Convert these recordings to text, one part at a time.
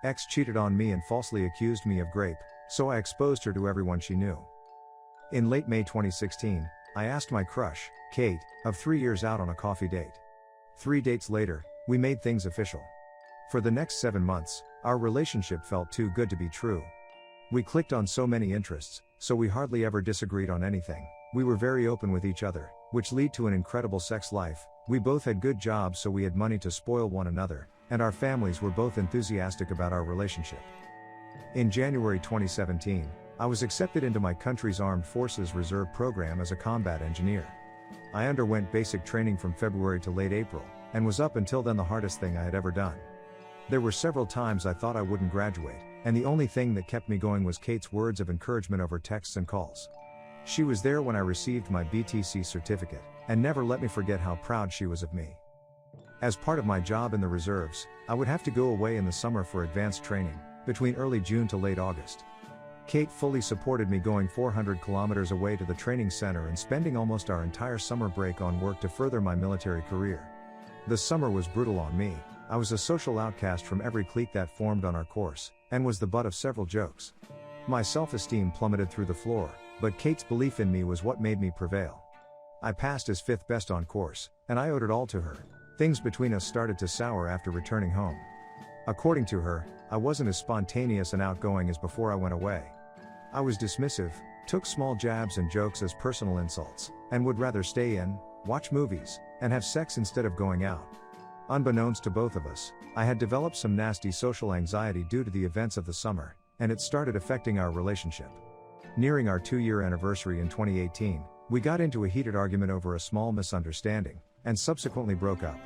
Ex cheated on me and falsely accused me of GRAPE, so I exposed her to everyone she knew. In late May 2016, I asked my crush, Kate, of 3 years out on a coffee date. 3 dates later, we made things official. For the next 7 months, our relationship felt too good to be true. We clicked on so many interests, so we hardly ever disagreed on anything. We were very open with each other, which led to an incredible sex life. We both had good jobs, so we had money to spoil one another, and our families were both enthusiastic about our relationship. In January 2017, I was accepted into my country's Armed Forces Reserve program as a combat engineer. I underwent basic training from February to late April, and was up until then the hardest thing I had ever done. There were several times I thought I wouldn't graduate, and the only thing that kept me going was Kate's words of encouragement over texts and calls. She was there when I received my BTC certificate, and never let me forget how proud she was of me. As part of my job in the reserves, I would have to go away in the summer for advanced training, between early June to late August. Kate fully supported me going 400 kilometers away to the training center and spending almost our entire summer break on work to further my military career. The summer was brutal on me. I was a social outcast from every clique that formed on our course, and was the butt of several jokes. My self-esteem plummeted through the floor, but Kate's belief in me was what made me prevail. I passed as 5th best on course, and I owed it all to her. Things between us started to sour after returning home. According to her, I wasn't as spontaneous and outgoing as before I went away. I was dismissive, took small jabs and jokes as personal insults, and would rather stay in, watch movies, and have sex instead of going out. Unbeknownst to both of us, I had developed some nasty social anxiety due to the events of the summer, and it started affecting our relationship. Nearing our 2-year anniversary in 2018, we got into a heated argument over a small misunderstanding, and subsequently broke up.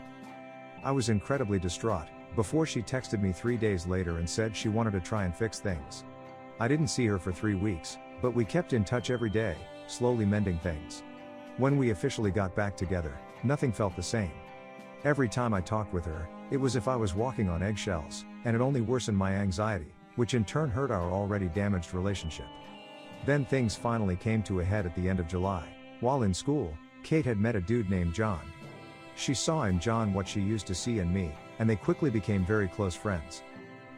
I was incredibly distraught, before she texted me 3 days later and said she wanted to try and fix things. I didn't see her for 3 weeks, but we kept in touch every day, slowly mending things. When we officially got back together, nothing felt the same. Every time I talked with her, it was as if I was walking on eggshells, and it only worsened my anxiety, which in turn hurt our already damaged relationship. Then things finally came to a head at the end of July. While in school, Kate had met a dude named John. She saw in John what she used to see in me, and they quickly became very close friends.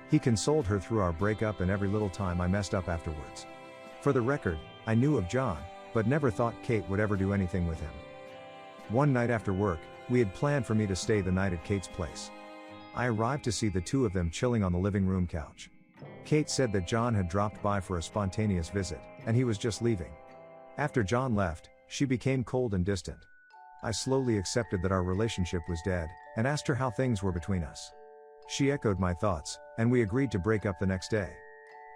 He consoled her through our breakup and every little time I messed up afterwards. For the record, I knew of John, but never thought Kate would ever do anything with him. One night after work, we had planned for me to stay the night at Kate's place. I arrived to see the two of them chilling on the living room couch. Kate said that John had dropped by for a spontaneous visit, and he was just leaving. After John left, she became cold and distant. I slowly accepted that our relationship was dead, and asked her how things were between us. She echoed my thoughts, and we agreed to break up the next day.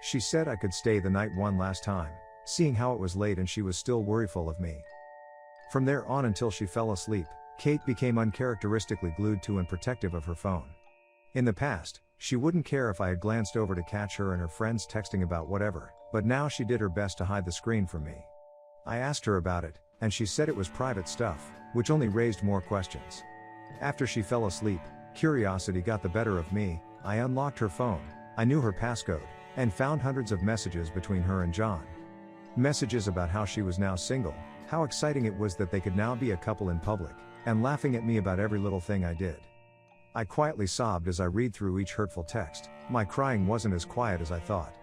She said I could stay the night one last time, seeing how it was late and she was still worryful of me. From there on until she fell asleep, Kate became uncharacteristically glued to and protective of her phone. In the past, she wouldn't care if I had glanced over to catch her and her friends texting about whatever, but now she did her best to hide the screen from me. I asked her about it, and she said it was private stuff, which only raised more questions. After she fell asleep, curiosity got the better of me. I unlocked her phone, I knew her passcode, and found hundreds of messages between her and John. Messages about how she was now single, how exciting it was that they could now be a couple in public, and laughing at me about every little thing I did. I quietly sobbed as I read through each hurtful text. My crying wasn't as quiet as I thought.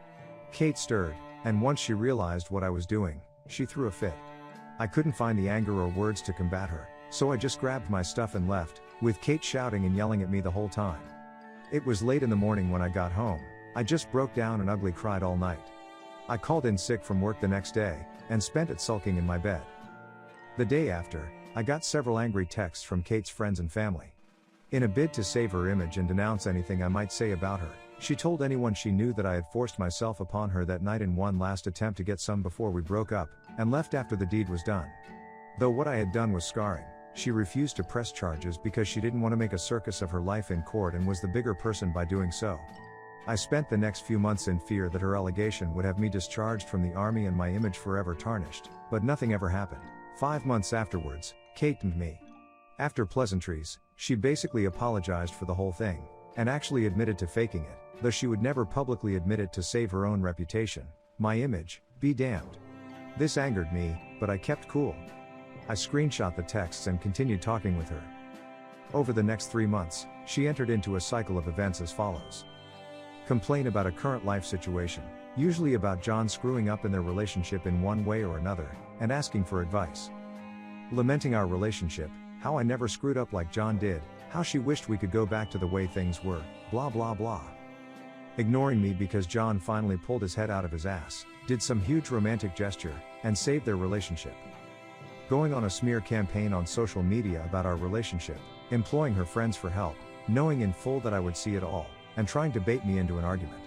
Kate stirred, and once she realized what I was doing, she threw a fit. I couldn't find the anger or words to combat her, so I just grabbed my stuff and left, with Kate shouting and yelling at me the whole time. It was late in the morning when I got home. I just broke down and ugly cried all night. I called in sick from work the next day, and spent it sulking in my bed. The day after, I got several angry texts from Kate's friends and family. In a bid to save her image and denounce anything I might say about her, she told anyone she knew that I had forced myself upon her that night in one last attempt to get some before we broke up, and left after the deed was done. Though what I had done was scarring, she refused to press charges because she didn't want to make a circus of her life in court and was the bigger person by doing so. I spent the next few months in fear that her allegation would have me discharged from the army and my image forever tarnished, but nothing ever happened. 5 months afterwards, Kate DM'd me. After pleasantries, she basically apologized for the whole thing, and actually admitted to faking it, though she would never publicly admit it to save her own reputation. My image, be damned. This angered me, but I kept cool. I screenshot the texts and continued talking with her. Over the next 3 months, she entered into a cycle of events as follows. Complain about a current life situation, usually about John screwing up in their relationship in one way or another, and asking for advice. Lamenting our relationship, how I never screwed up like John did, how she wished we could go back to the way things were, blah blah blah. Ignoring me because John finally pulled his head out of his ass, did some huge romantic gesture, and saved their relationship. Going on a smear campaign on social media about our relationship, employing her friends for help, knowing in full that I would see it all, and trying to bait me into an argument.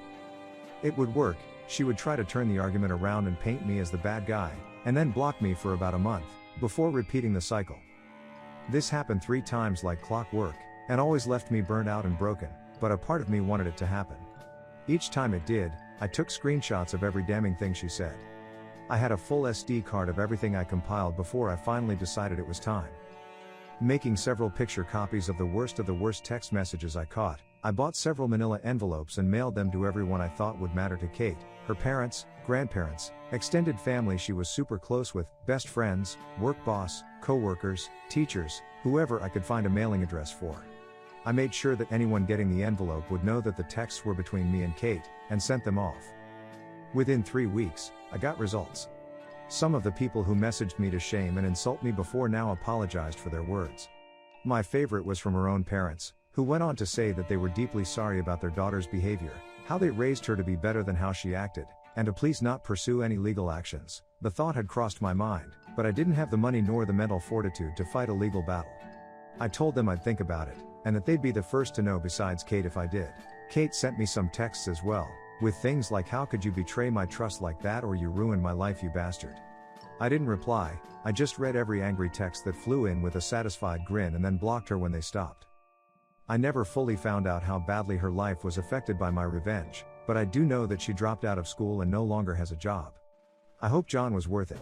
It would work, she would try to turn the argument around and paint me as the bad guy, and then block me for about a month, before repeating the cycle. This happened 3 times like clockwork, and always left me burned out and broken, but a part of me wanted it to happen. Each time it did, I took screenshots of every damning thing she said. I had a full SD card of everything I compiled before I finally decided it was time. Making several picture copies of the worst text messages I caught, I bought several manila envelopes and mailed them to everyone I thought would matter to Kate, her parents, grandparents, extended family she was super close with, best friends, work boss, co-workers, teachers, whoever I could find a mailing address for. I made sure that anyone getting the envelope would know that the texts were between me and Kate, and sent them off. Within 3 weeks, I got results. Some of the people who messaged me to shame and insult me before now apologized for their words. My favorite was from her own parents, who went on to say that they were deeply sorry about their daughter's behavior, how they raised her to be better than how she acted, and to please not pursue any legal actions. The thought had crossed my mind, but I didn't have the money nor the mental fortitude to fight a legal battle. I told them I'd think about it, and that they'd be the first to know besides Kate if I did. Kate sent me some texts as well, with things like "How could you betray my trust like that, or you ruined my life, you bastard." I didn't reply, I just read every angry text that flew in with a satisfied grin and then blocked her when they stopped. I never fully found out how badly her life was affected by my revenge, but I do know that she dropped out of school and no longer has a job. I hope John was worth it.